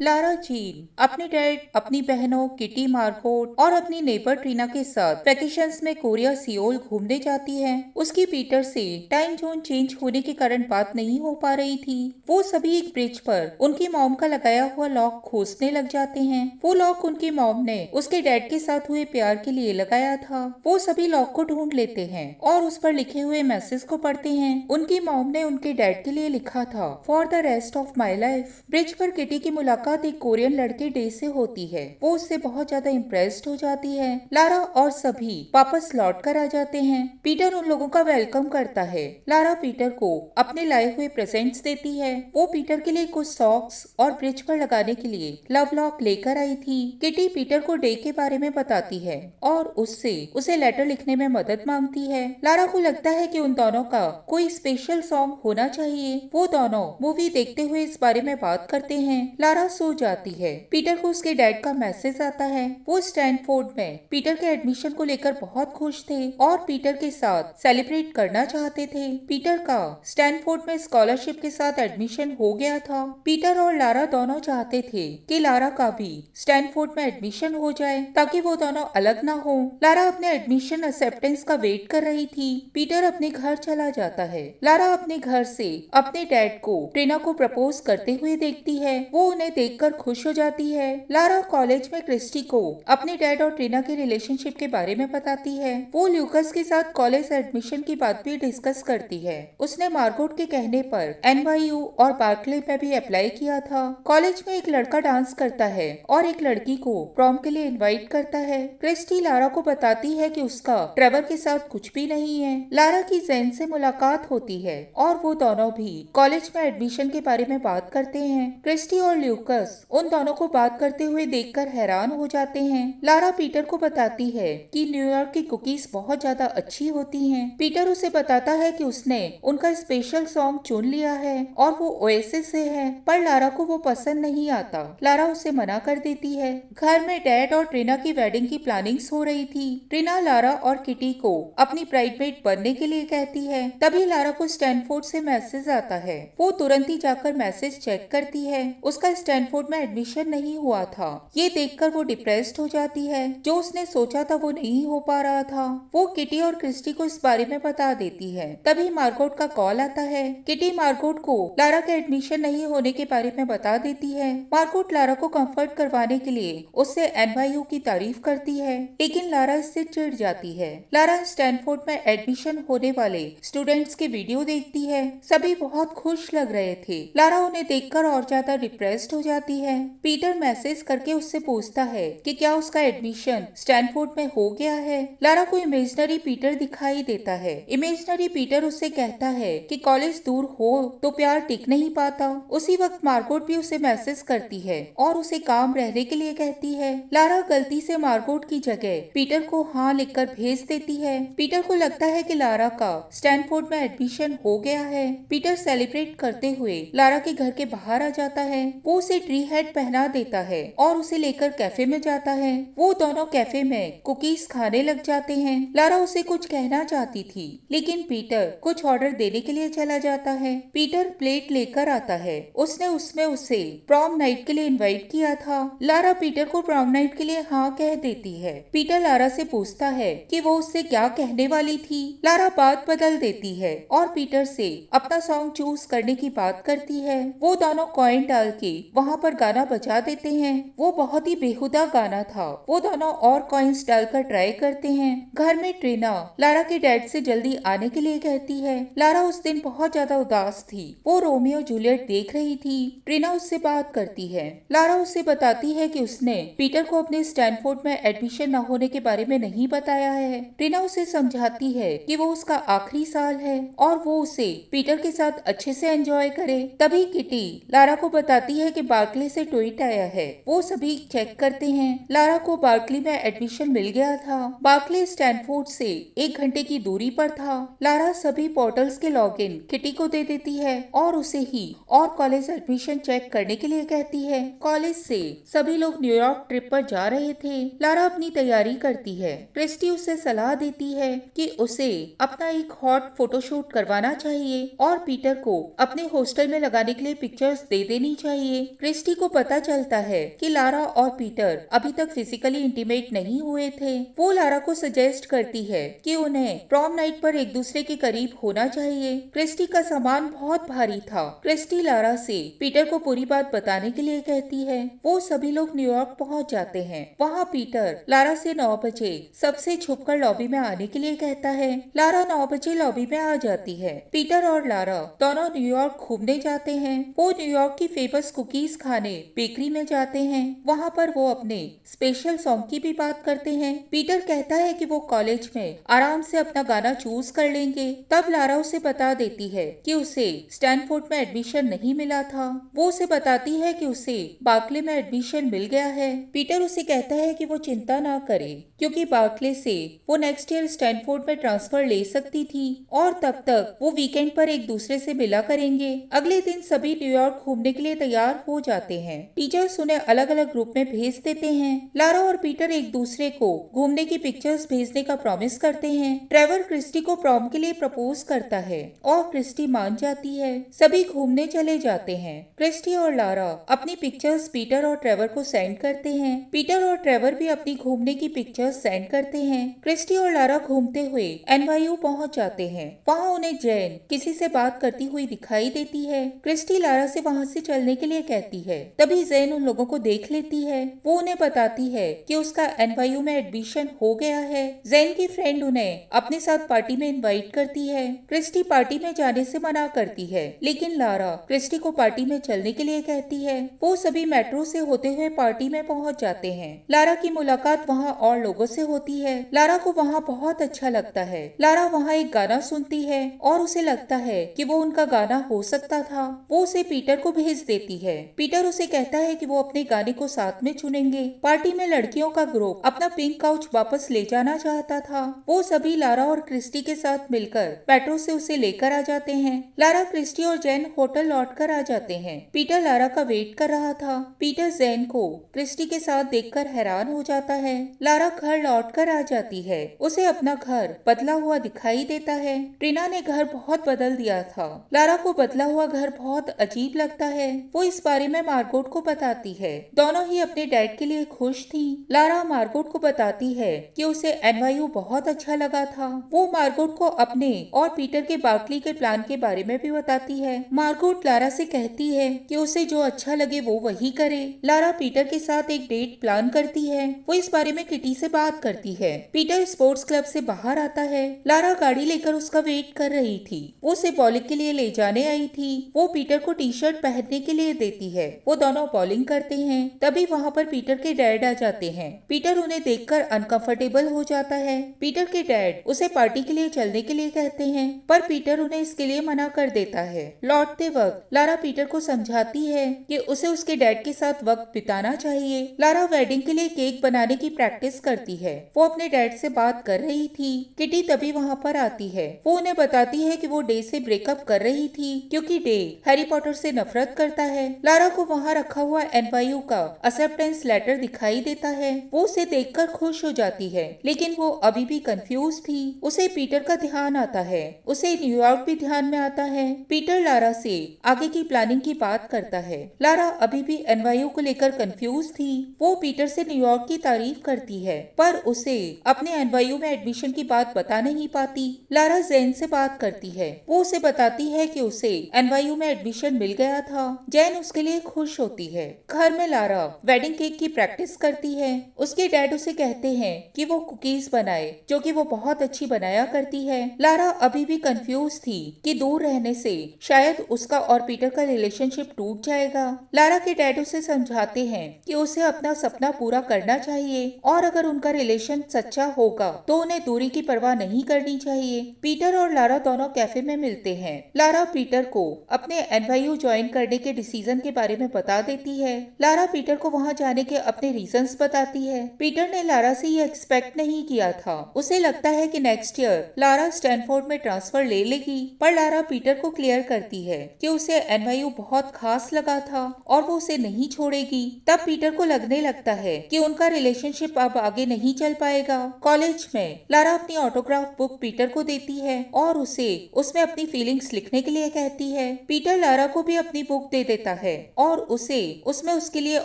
Lara gene अपने dad, अपनी बहनों किटी, मार्गोट और अपनी नेबर ट्रीना के साथ वैकेशंस में कोरिया सियोल घूमने जाती है। उसकी पीटर से टाइम जोन चेंज होने के कारण बात नहीं हो पा रही थी। वो सभी एक ब्रिज पर उनकी मॉम का लगाया हुआ लॉक खोजने लग जाते हैं। वो लॉक उनकी मॉम ने उसके डैड के साथ हुए प्यार के लिए लगाया था। वो सभी लॉक को ढूंढ लेते हैं और उस पर लिखे हुए मैसेज को पढ़ते हैं। उनकी मॉम ने उनके डैड के लिए लिखा था, for the rest of my life. Bridge पर किटी की मुलाकात एक कोरियन लड़के डे से होती है। वो उससे बहुत ज्यादा इम्प्रेस्ड हो जाती है। लारा और सभी वापस लौट कर आ जाते हैं। पीटर उन लोगों का वेलकम करता है। लारा पीटर को अपने लाए हुए प्रेजेंट्स देती है। वो पीटर के लिए कुछ सॉक्स और ब्रिज पर लगाने के लिए लव लॉक लेकर आई थी। किटी पीटर को डे के बारे में बताती है और उससे उसे लेटर लिखने में मदद मांगती है। लारा को लगता है कि उन दोनों का कोई स्पेशल सॉन्ग होना चाहिए। वो दोनों मूवी देखते हुए इस बारे में बात करते हैं। लारा सो जाती है। पीटर को उसके डैड का मैसेज आता है। वो स्टैनफोर्ड में पीटर के एडमिशन को लेकर बहुत खुश थे और पीटर के साथ सेलिब्रेट करना चाहते थे। पीटर का स्टैनफोर्ड में स्कॉलरशिप के साथ एडमिशन हो गया था। पीटर और लारा दोनों चाहते थे कि लारा का भी स्टैनफोर्ड में एडमिशन हो जाए ताकि वो दोनों अलग ना हो। लारा अपने एडमिशन एक्सेप्टेंस का वेट कर रही थी। पीटर अपने घर चला जाता है। लारा अपने घर से अपने डैड को ट्रीना को प्रपोज करते हुए देखती है। वो उन्हें देखकर खुश हो जाती है। लारा कॉलेज में क्रिस्टी को अपने डैड और ट्रीना के रिलेशनशिप के बारे में बताती है। वो ल्यूकस के साथ कॉलेज एडमिशन की बात भी डिस्कस करती है। उसने मार्गोट के कहने पर NYU और बार्कले में भी अप्लाई किया था। कॉलेज में एक लड़का डांस करता है और एक लड़की को प्रॉम के लिए इनवाइट करता है। क्रिस्टी लारा को बताती है कि उसका ट्रेवर के साथ कुछ भी नहीं है। लारा की जैन से मुलाकात होती है और वो दोनों भी कॉलेज में एडमिशन के बारे में बात करते हैं। क्रिस्टी और ल्यूकस उन दोनों को बात करते हुए देखकर हैरान हो जाते हैं। लारा पीटर को बताती है कि न्यूयॉर्क की कुकीज बहुत ज्यादा अच्छी होती हैं। पीटर उसे बताता है कि उसने उनका स्पेशल सॉन्ग चुन लिया है और वो ओएसिस से है, पर लारा को वो पसंद नहीं आता। लारा उसे मना कर देती है। घर में डैड और ट्रीना की वेडिंग की प्लानिंग्स हो रही थी। ट्रीना लारा और किटी को अपनी ब्राइडमेड बनने के लिए कहती है। तभी लारा को स्टैनफोर्ड से मैसेज आता है। वो तुरंत ही जाकर मैसेज चेक करती है। उसका स्टैनफोर्ड में एडमिशन नहीं हुआ था। ये देखकर वो डिप्रेस्ड हो जाती है। जो उसने सोचा था वो नहीं हो पा रहा था। वो किटी और क्रिस्टी को इस बारे में बता देती है। तभी मार्गोट का कॉल आता है। किटी मार्गोट को लारा का एडमिशन नहीं होने के बारे में बता देती है। मार्गोट लारा को कंफर्ट करवाने के लिए उससे NYU की तारीफ करती है, लेकिन लारा इससे चिढ़ जाती है। लारा स्टैनफोर्ड में एडमिशन होने वाले स्टूडेंट्स के वीडियो देखती है। सभी बहुत खुश लग रहे थे। लारा उन्हें देखकर और ज्यादा डिप्रेस्ड हो जाती है। पीटर मैसेज करके उससे पूछता है कि क्या उसका एडमिशन स्टैनफोर्ड में हो गया है। लारा को इमेजिनरी पीटर दिखाई देता है। इमेजिनरी पीटर उससे कहता है कि कॉलेज दूर हो तो प्यार टिक नहीं पाता। उसी वक्त मार्गोट भी उसे मैसेज करती है और उसे काम रहने के लिए कहती है। लारा गलती से मार्गोट की जगह पीटर को हाँ लिखकर भेज देती है। पीटर को लगता है कि लारा का स्टैनफोर्ड में एडमिशन हो गया है। पीटर सेलिब्रेट करते हुए लारा के घर के बाहर आ जाता है। वो उसे ट्री हेड पहना देता है और उसे लेकर कैफे में जाता है। वो दोनों कैफे में कुकीज खाने लग जाते हैं। लारा उसे कुछ कहना चाहती थी, लेकिन पीटर कुछ ऑर्डर देने के लिए चला जाता है। पीटर प्लेट लेकर आता है। उसने उसमें उसे प्रॉम नाइट के लिए इनवाइट किया था। लारा पीटर को प्रॉम नाइट के लिए हाँ कह देती है। पीटर लारा से पूछता है कि वो उससे क्या कहने वाली थी। लारा बात बदल देती है और पीटर से अपना सॉन्ग चूज करने की बात करती है। वो दोनों कॉइन डाल के वहाँ पर गाना बजा देते हैं। वो बहुत ही बेहुदा गाना था। वो दोनों और कॉइन्स डालकर ट्राई करते हैं। घर में ट्रीना लारा के डैड से जल्दी आने के लिए कहती है। लारा उस दिन बहुत ज्यादा उदास थी। वो रोमियो जूलियट देख रही थी। ट्रीना उससे बात करती है। लारा उससे बताती है कि उसने पीटर को अपने स्टैनफोर्ड में एडमिशन न होने के बारे में नहीं बताया है। ट्रीना उसे समझाती है कि वो उसका आखिरी साल है और वो उसे पीटर के साथ अच्छे से एंजॉय करे। तभी किटी लारा को बताती है कि बार्कले से ट्वीट आया है। वो सभी चेक करते हैं। लारा को बार्कले में एडमिशन मिल गया था। बार्कले स्टैनफोर्ड से 1 घंटे की दूरी पर था। लारा सभी पोर्टल्स के लॉगिन किटी को दे देती है और उसे ही और कॉलेज एडमिशन चेक करने के लिए कहती है। कॉलेज से सभी लोग न्यूयॉर्क ट्रिप पर जा रहे थे। लारा अपनी तैयारी करती है। क्रिस्टी उसे सलाह देती है कि उसे अपना एक हॉट फोटोशूट करवाना चाहिए और पीटर को अपने हॉस्टल में लगाने के लिए पिक्चर्स दे देनी चाहिए। क्रिस्टी को पता चलता है कि लारा और पीटर अभी तक फिजिकली इंटीमेट नहीं हुए थे। वो लारा को सजेस्ट करती है कि उन्हें प्रॉम नाइट पर एक दूसरे के करीब होना चाहिए। क्रिस्टी का सामान बहुत भारी था। क्रिस्टी लारा से पीटर को पूरी बात बताने के लिए कहती है। वो सभी लोग न्यूयॉर्क पहुंच जाते हैं। वहाँ पीटर लारा से 9 बजे सबसे छुपकर लॉबी में आने के लिए कहता है। लारा 9 बजे लॉबी में आ जाती है। पीटर और लारा दोनों न्यूयॉर्क घूमने जाते हैं। वो न्यूयॉर्क की फेमस कुकीज खाने बेकरी में जाते हैं। वहाँ पर वो अपने स्पेशल सॉन्ग की भी बात करते हैं। पीटर कहता है कि वो कॉलेज में आराम से अपना गाना चूज कर लेंगे। तब लारा उसे बता देती है कि उसे स्टैनफोर्ड में एडमिशन नहीं मिला था। वो उसे बताती है कि उसे बार्कले में एडमिशन मिल गया है। पीटर उसे कहता है कि वो चिंता ना करे, क्योंकि बार्कले से वो नेक्स्ट ईयर स्टैनफोर्ड में ट्रांसफर ले सकती थी और तब तक वो वीकेंड पर एक दूसरे से मिला करेंगे। अगले दिन सभी न्यूयॉर्क घूमने के लिए तैयार हो जाते हैं। टीचर्स उन्हें अलग अलग ग्रुप में भेज देते हैं। लारा और पीटर एक दूसरे को घूमने की पिक्चर्स भेजने का प्रॉमिस करते हैं। ट्रेवर क्रिस्टी को प्रॉम के लिए प्रपोज करता है और क्रिस्टी मान जाती है। सभी घूमने चले जाते हैं। क्रिस्टी और लारा अपनी पिक्चर्स पीटर और ट्रेवर को सेंड करते हैं। पीटर और ट्रेवर भी अपनी घूमने की पिक्चर्स सेंड करते हैं। क्रिस्टी और लारा घूमते हुए NYU पहुंच जाते हैं। वहाँ उन्हें जैन किसी से बात करती हुई दिखाई देती है। क्रिस्टी लारा से वहाँ से चलने के लिए कहती है। तभी जैन उन लोगों को देख लेती है। वो उन्हें बताती है कि उसका NYU में एडमिशन हो गया है। जैन की फ्रेंड उन्हें अपने साथ पार्टी में इनवाइट करती है। क्रिस्टी पार्टी में जाने से मना करती है, लेकिन लारा क्रिस्टी को पार्टी में चलने के लिए कहती है। वो सभी मेट्रो से होते हुए पार्टी में पहुंच जाते हैं। लारा की मुलाकात वहाँ और लोगों से होती है। लारा को वहाँ बहुत अच्छा लगता है। लारा वहाँ एक गाना सुनती है और उसे लगता है कि वो उनका गाना हो सकता था। वो उसे पीटर को भेज देती है। पीटर उसे कहता है कि वो अपने गाने को साथ में चुनेंगे। पार्टी में लड़कियों का ग्रुप अपना पिंक काउच वापस ले जाना चाहता था। वो सभी लारा और क्रिस्टी के साथ मिलकर मेट्रो से उसे लेकर आ जाते हैं। लारा, क्रिस्टी और जैन होटल लौटकर आ जाते हैं। पीटर लारा का वेट कर रहा था। पीटर जैन को क्रिस्टी के साथ देखकर हैरान हो जाता है। लारा घर लौटकर आ जाती है। उसे अपना घर बदला हुआ दिखाई देता है। ट्रिना ने घर बहुत बदल दिया था। लारा को बदला हुआ घर बहुत अजीब लगता है। वो इस बारे में मार्गोट को बताती है। दोनों ही अपने डैड के लिए खुश थी। लारा मार्गोट को बताती है कि उसे NYU बहुत अच्छा लगा था। वो मार्गोट को अपने और पीटर के बार्कली के प्लान के बारे में भी बताती है। मार्गोट लारा से कहती है कि उसे जो अच्छा लगे वो वही करे। लारा पीटर के साथ एक डेट प्लान करती है। वो इस बारे में किटी से बात करती है। पीटर स्पोर्ट्स क्लब से बाहर आता है। लारा गाड़ी लेकर उसका वेट कर रही थी। वो उसे बॉलिंग के लिए ले जाने आई थी। वो पीटर को टी-शर्ट पहनने के लिए देती है। वो दोनों बॉलिंग करते हैं। तभी वहाँ पर पीटर के डैड आ जाते हैं। पीटर उन्हें देखकर अनकंफर्टेबल हो जाता है। पीटर के डैड उसे पार्टी के लिए चलने के लिए कहते हैं, पर पीटर उन्हें इसके लिए मना कर देता है। लौटते वक्त लारा पीटर को समझाती है कि उसे उसके डैड के साथ वक्त बिताना चाहिए। लारा वेडिंग के लिए केक बनाने की प्रैक्टिस करती है। वो अपने डैड से बात कर रही थी। किटी तभी वहाँ पर आती है। वो उन्हें बताती है कि वो डे से ब्रेकअप कर रही थी क्योंकि डे हैरी पॉटर से नफरत करता है। लारा को वहाँ रखा हुआ NYU का एक्सेप्टेंस लेटर दिखाई देता है। वो उसे देखकर खुश हो जाती है, लेकिन वो अभी भी कंफ्यूज थी। उसे पीटर का ध्यान आता है। उसे न्यूयॉर्क भी ध्यान में आता है। पीटर लारा से आगे की प्लानिंग की बात करता है। लारा अभी भी NYU को लेकर कंफ्यूज थी। वो पीटर से न्यूयॉर्क की तारीफ करती है, पर उसे अपने NYU में एडमिशन की बात बता नहीं पाती। लारा जैन से बात करती है। वो उसे बताती है कि उसे NYU में एडमिशन मिल गया था। जैन उसके लिए खुश होती है। घर में लारा वेडिंग केक की प्रैक्टिस करती है। उसके डैड उसे कहते हैं कि वो कुकीज बनाए, जो कि वो बहुत अच्छी बनाया करती है। लारा अभी भी कंफ्यूज थी कि दूर रहने से शायद उसका और पीटर का रिलेशनशिप टूट जाएगा। लारा के डैड उसे समझाते हैं कि उसे अपना सपना पूरा करना चाहिए और अगर उनका रिलेशन सच्चा होगा तो उन्हें दूरी की परवाह नहीं करनी चाहिए। पीटर और लारा दोनों कैफे में मिलते हैं। लारा पीटर को अपने NYU ज्वाइन करने के डिसीजन के बारे में बता देती है। लारा पीटर को वहाँ जाने के अपने रीजंस बताती है। पीटर ने लारा से ये एक्सपेक्ट नहीं किया था। उसे लगता है कि नेक्स्ट ईयर लारा स्टैनफोर्ड में ट्रांसफर ले लेगी, पर लारा पीटर को क्लियर करती है कि उसे NYU बहुत खास लगा था और वो उसे नहीं छोड़ेगी। तब पीटर को लगने लगता है कि उनका रिलेशनशिप अब आगे नहीं चल पाएगा। कॉलेज में लारा अपनी ऑटोग्राफ बुक पीटर को देती है और उसे उसमें अपनी फीलिंग्स लिखने के लिए कहती है। पीटर लारा को भी अपनी बुक दे देता है। और उसे उसमें उसके लिए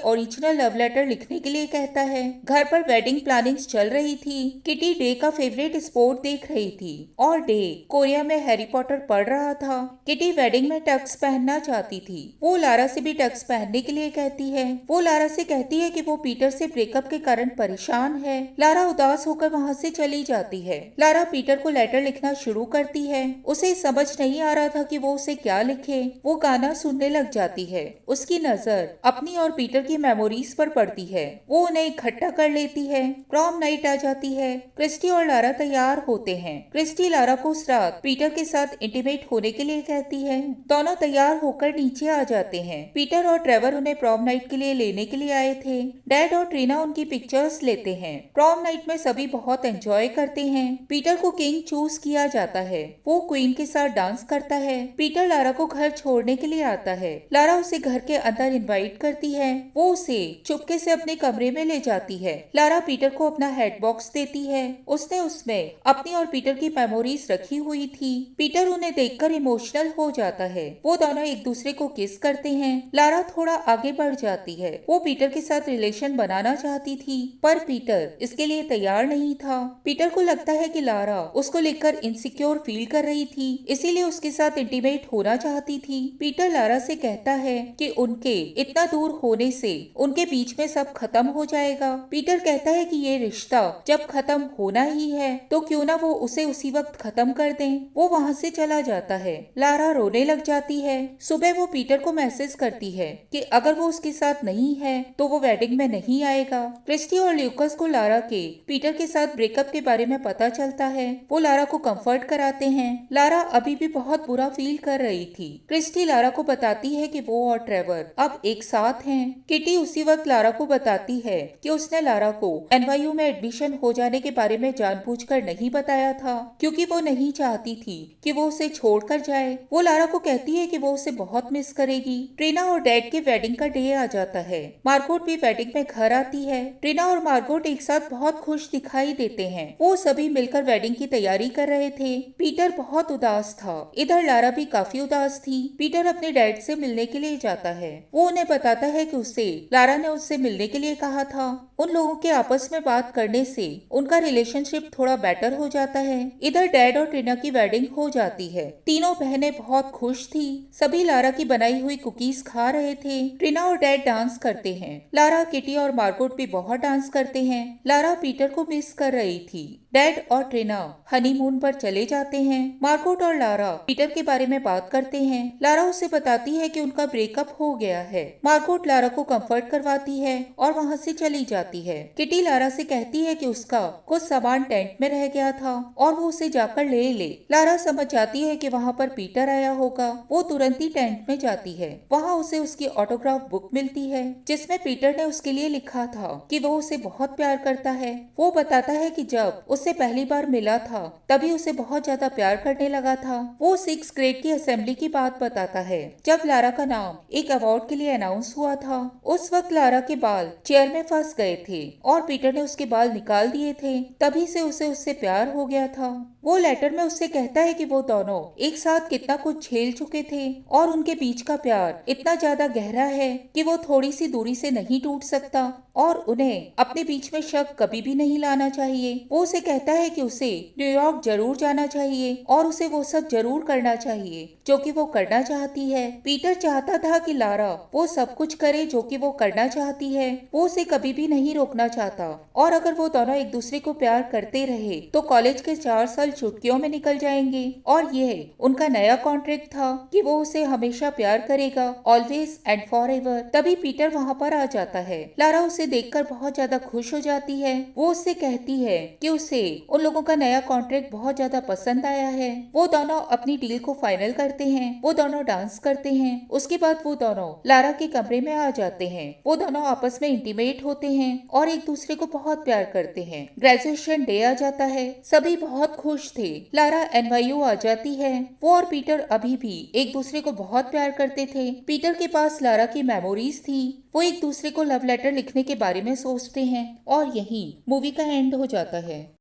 ओरिजिनल लव लेटर लिखने के लिए कहता है। घर पर वेडिंग प्लानिंग्स चल रही थी। किटी डे का फेवरेट स्पोर्ट देख रही थी और डे कोरिया में हैरी पॉटर पढ़ रहा था। किटी वेडिंग में टक्स पहनना चाहती थी। वो लारा से भी टक्स पहनने के लिए कहती है। वो लारा से कहती है कि वो पीटर से ब्रेकअप के कारण परेशान है। लारा उदास होकर वहाँ से चली जाती है। लारा पीटर को लेटर लिखना शुरू करती है। उसे समझ नहीं आ रहा था कि वो उसे क्या लिखे। वो गाना सुनने लग जाती है। उसकी नजर अपनी और पीटर की मेमोरीज पर पड़ती है। वो उन्हें इकट्ठा कर लेती है। प्रॉम नाइट आ जाती है। क्रिस्टी और लारा तैयार होते हैं। क्रिस्टी लारा को उस रात पीटर के साथ इंटीमेट होने के लिए कहती है। दोनों तैयार होकर नीचे आ जाते हैं। पीटर और ट्रेवर उन्हें प्रॉम नाइट के लिए लेने के लिए आए थे। डैड और ट्रीना उनकी पिक्चर्स लेते हैं। प्रॉम नाइट में सभी बहुत एंजॉय करते हैं। पीटर को किंग चूज किया जाता है। वो क्वीन के साथ डांस करता है। पीटर लारा को घर छोड़ने के लिए आता है। लारा उसे घर के अंदर इनवाइट करती है। वो उसे चुपके से अपने कमरे में ले जाती है। लारा पीटर को अपना हेड बॉक्स देती है। उसने उसमें अपनी और पीटर की मेमोरीज रखी हुई थी। पीटर उन्हें देखकर इमोशनल हो जाता है। वो दोनों एक दूसरे को किस करते हैं। लारा थोड़ा आगे बढ़ जाती है। वो पीटर के साथ रिलेशन बनाना चाहती थी, पर पीटर इसके लिए तैयार नहीं था। पीटर को लगता है कि लारा उसको लेकर इनसिक्योर फील कर रही थी, इसीलिए उसके साथ इंटीमेट होना चाहती थी। पीटर लारा से कहता है कि उनके इतना दूर होने से उनके बीच में सब खत्म हो जाएगा। पीटर कहता है कि ये रिश्ता जब खत्म होना ही है तो क्यों ना वो उसे उसी वक्त खत्म कर दें। वो वहाँ से चला जाता है। लारा रोने लग जाती है। सुबह वो पीटर को मैसेज करती है कि अगर वो उसके साथ नहीं है तो वो वेडिंग में नहीं आएगा। क्रिस्टी और ल्यूकस को लारा के पीटर के साथ ब्रेकअप के बारे में पता चलता है। वो लारा को कंफर्ट कराते हैं। लारा अभी भी बहुत बुरा फील कर रही थी। क्रिस्टी लारा को बताती है कि वो और ट्रेवर अब एक साथ हैं। किटी उसी वक्त लारा को बताती है कि उसने लारा को NYU में एडमिशन हो जाने के बारे में जानबूझकर नहीं बताया था, क्योंकि वो नहीं चाहती थी कि वो उसे छोड़कर जाए। वो लारा को कहती है कि वो उसे बहुत मिस करेगी। ट्रीना और डैड के वेडिंग का डे आ जाता है। मार्गोट भी वेडिंग में घर आती है। ट्रीना और मार्गोट एक साथ बहुत खुश दिखाई देते हैं। वो सभी मिलकर वेडिंग की तैयारी कर रहे थे। पीटर बहुत उदास था। इधर लारा भी काफी उदास थी। पीटर अपने डैड से मिलने के लिए जाता है। वो उन्हें बताता है कि उसे लारा ने उससे मिलने के लिए कहा था। उन लोगों के आपस में बात करने से उनका रिलेशनशिप थोड़ा बेटर हो जाता है। इधर डैड और ट्रीना की वेडिंग हो जाती है। तीनों बहनें बहुत खुश थी। सभी लारा की बनाई हुई कुकीज खा रहे थे। ट्रीना और डैड डांस करते हैं। लारा, किटी और मार्गोट भी बहुत डांस करते हैं। लारा पीटर को मिस कर रही थी। डैड और ट्रीना हनीमून पर चले जाते हैं। मार्गोट और लारा पीटर के बारे में बात करते हैं। लारा उसे बताती है कि उनका ब्रेकअप हो गया है। मार्गोट लारा को कंफर्ट करवाती है और वहाँ से चली जाती है। किटी लारा से कहती है कि उसका कुछ सामान टेंट में रह गया था और वो उसे जाकर ले ले। लारा समझ जाती है कि वहाँ पर पीटर आया होगा। वो तुरंत ही टेंट में जाती है। वहाँ उसे उसकी ऑटोग्राफ बुक मिलती है जिसमें पीटर ने उसके लिए लिखा था कि वो उसे बहुत प्यार करता है। वो बताता है कि जब उससे पहली बार मिला था तभी उसे बहुत ज्यादा प्यार करने लगा था। वो 6th ग्रेड की असेंबली की बात बताता है जब लारा का नाम एक अवार्ड के लिए अनाउंस हुआ था। उस वक्त लारा के बाल चेयर में फंस गए थे और पीटर ने उसके बाल निकाल दिए थे। तभी से उसे उससे प्यार हो गया था। वो लेटर में उससे कहता है कि वो दोनों एक साथ कितना कुछ झेल चुके थे और उनके बीच का प्यार इतना ज्यादा गहरा है कि वो थोड़ी सी दूरी से नहीं टूट सकता और उन्हें अपने बीच में शक कभी भी नहीं लाना चाहिए। वो उसे कहता है कि उसे न्यूयॉर्क जरूर जाना चाहिए और उसे वो सब जरूर करना चाहिए जो कि वो करना चाहती है। पीटर चाहता था कि लारा वो सब कुछ करे जो कि वो करना चाहती है। वो उसे कभी भी नहीं रोकना चाहता और अगर वो दोनों एक दूसरे को प्यार करते रहे तो कॉलेज के 4 साल चुटकियों में निकल जाएंगे और यह उनका नया कॉन्ट्रैक्ट था कि वो उसे हमेशा प्यार करेगा, ऑलवेज एंड फॉर एवर। तभी पीटर वहाँ पर आ जाता है। लारा उसे देखकर बहुत ज्यादा खुश हो जाती है। वो उससे कहती है कि उसे उन लोगों का नया कॉन्ट्रैक्ट बहुत ज्यादा पसंद आया है। वो दोनों अपनी डील को फाइनल करते हैं। वो दोनों डांस करते हैं। उसके बाद वो दोनों लारा के कमरे में आ जाते हैं। वो दोनों आपस में इंटीमेट होते हैं और एक दूसरे को बहुत प्यार करते हैं। ग्रेजुएशन डे आ जाता है। सभी बहुत खुश थे। लारा NYU आ जाती है। वो और पीटर अभी भी एक दूसरे को बहुत प्यार करते थे। पीटर के पास लारा की मेमोरीज थी। वो एक दूसरे को लव लेटर लिखने के बारे में सोचते हैं और यही मूवी का एंड हो जाता है।